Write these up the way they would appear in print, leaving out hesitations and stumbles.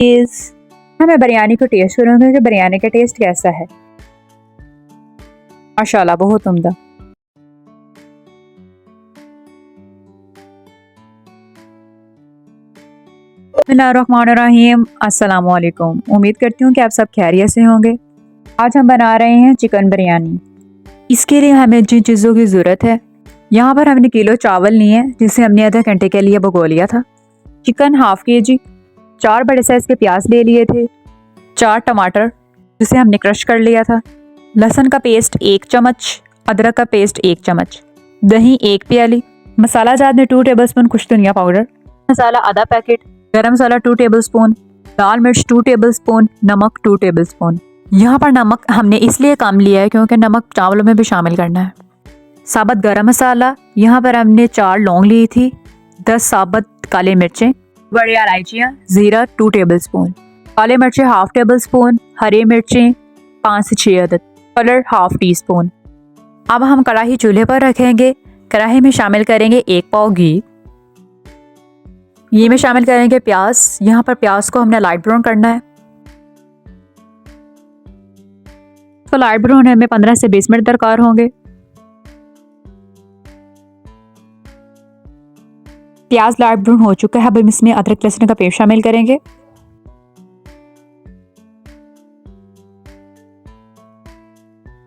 इस मैं बिरयानी को टेस्ट करूँगी कि बिरयानी का टेस्ट कैसा है। माशाल्लाह बहुत उम्दा। बिस्मिल्लाहिर्रहमानिर्रहीम। अस्सलामुअलैकुम। उम्मीद करती हूँ कि आप सब खैरियत से होंगे। आज हम बना रहे हैं चिकन बिरयानी। इसके लिए हमें जिन चीज़ों की ज़रूरत है, यहाँ पर हमने किलो चावल लिए हैं जिसे हमने आधा घंटे के लिए भिगो लिया था। चिकन हाफ kg, 4 बड़े साइज़ के प्याज ले लिए थे, 4 टमाटर जिसे हमने क्रश कर लिया था, लहसुन का पेस्ट 1 चम्मच, अदरक का पेस्ट 1 चम्मच, दही 1 प्याली, मसाला जात में 2 टेबलस्पून खुश धनिया पाउडर, मसाला आधा पैकेट, गरम मसाला 2 टेबलस्पून, लाल मिर्च 2 टेबलस्पून, नमक 2 टेबलस्पून। यहाँ पर नमक हमने इसलिए कम लिया है क्योंकि नमक चावलों में भी शामिल करना है। साबुत गरम मसाला, यहाँ पर हमने 4 लौंग ली थी, 10 साबुत काली मिर्चें, बड़ी इलायचियाँ, जीरा 2 टेबलस्पून, काले मिर्चें हाफ टेबल स्पून, हरी मिर्चें 5 से 6 अदद, कलर हाफ टी स्पून। अब हम कढ़ाई चूल्हे पर रखेंगे। कढ़ाई में शामिल करेंगे 1 पाव घी। घी में शामिल करेंगे प्याज। यहाँ पर प्याज को हमने लाइट ब्राउन करना है। तो लाइट ब्राउन होने में 15 से 20 मिनट दरकार होंगे। प्याज लाइट ब्राउन हो चुका है। अब हम इसमें अदरक लहसुन का पेस्ट शामिल करेंगे।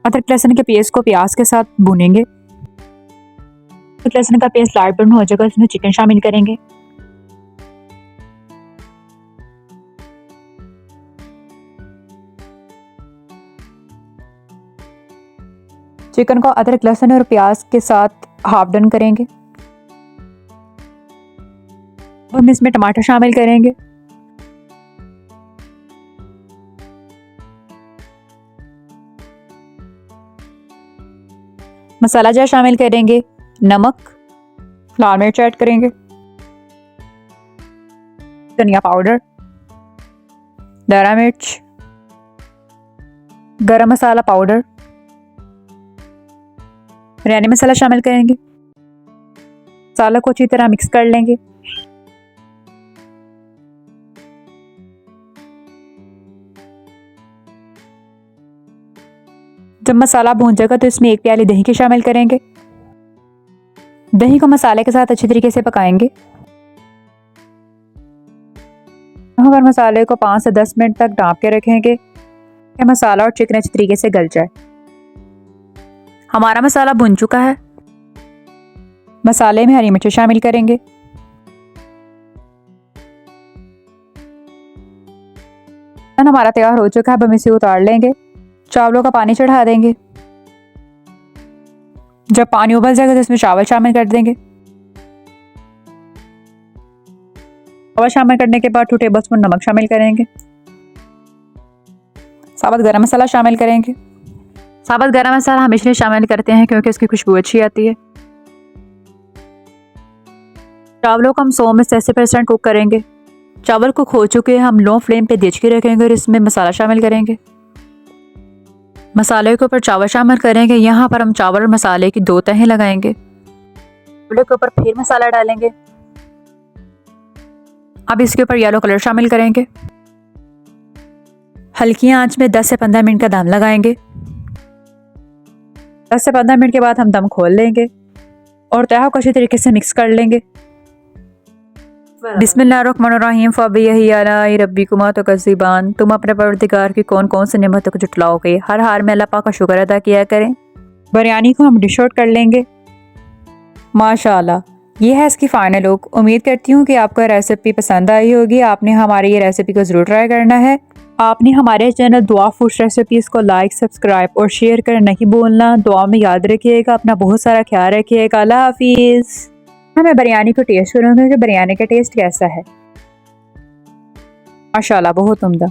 अदरक लहसुन के पेस्ट को प्याज के साथ भूनेंगे। अदरक लहसुन का पेस्ट लाइट ब्राउन हो जाएगा, इसमें चिकन शामिल करेंगे। चिकन को अदरक लहसुन और प्याज के साथ हाफ डन करेंगे। हम इसमें टमाटर शामिल करेंगे। मसाला जार शामिल करेंगे, नमक, लाल मिर्च ऐड करेंगे, धनिया पाउडर, दरा मिर्च, गरम मसाला पाउडर, बिरयानी मसाला शामिल करेंगे। मसाला को अच्छी तरह मिक्स कर लेंगे। जब मसाला भून जाएगा तो इसमें 1 प्याली दही के शामिल करेंगे। दही को मसाले के साथ अच्छी तरीके से पकाएंगे। यहाँ पर मसाले को 5 से 10 मिनट तक ढाँप के रखेंगे कि मसाला और चिकन अच्छी तरीके से गल जाए। हमारा मसाला भुन चुका है। मसाले में हरी मिर्च शामिल करेंगे। हमारा तैयार हो चुका है। अब हम इसे उतार लेंगे। चावलों का पानी चढ़ा देंगे। जब पानी उबल जाएगा तो इसमें चावल शामिल कर देंगे। चावल शामिल करने के बाद 2 टेबलस्पून नमक शामिल करेंगे। साबुत गरम मसाला शामिल करेंगे। साबुत गरम मसाला हम इसलिए शामिल करते हैं क्योंकि इसकी खुशबू अच्छी आती है। चावलों को हम 100 में से 80% कुक करेंगे। चावल कुक हो चुके हैं। हम लो फ्लेम पे देच के रखेंगे और इसमें मसाला शामिल करेंगे। मसाले के ऊपर चावल शामिल करेंगे। यहाँ पर हम चावल और मसाले की 2 तहें लगाएंगे। चावल के ऊपर फिर मसाला डालेंगे। अब इसके ऊपर येलो कलर शामिल करेंगे। हल्की आंच में 10 से 15 मिनट का दम लगाएंगे। 10 से 15 मिनट के बाद हम दम खोल लेंगे और तहा को अच्छी तरीके से मिक्स कर लेंगे। बिस्मिल्लाहिर्रहमानिर्रहीम। फ़बियही अलाई रब्बिकुमा तुकज़्ज़िबान। तुम अपने परवरदिगार की कौन कौन से नेमतों को जुटलाओगे। हर हाल में अल्लाह पाक का शुक्र अदा किया करें। बिरयानी को हम डिश आउट कर लेंगे। माशाल्लाह, ये है इसकी फाइनल लुक। उम्मीद करती हूँ कि आपको रेसिपी पसंद आई होगी। आपने हमारी ये रेसिपी को ज़रूर ट्राई करना है। आपने हमारे चैनल दुआ फूड रेसिपीज़ को लाइक, सब्सक्राइब और शेयर करना नहीं भूलना। दुआ में याद रखिएगा। अपना बहुत सारा ख्याल रखिएगा। अल्लाह हाफिज़। मैं बिरयानी को टेस्ट करूँगी कि बिरयानी का टेस्ट कैसा है। माशाल्लाह बहुत उम्दा।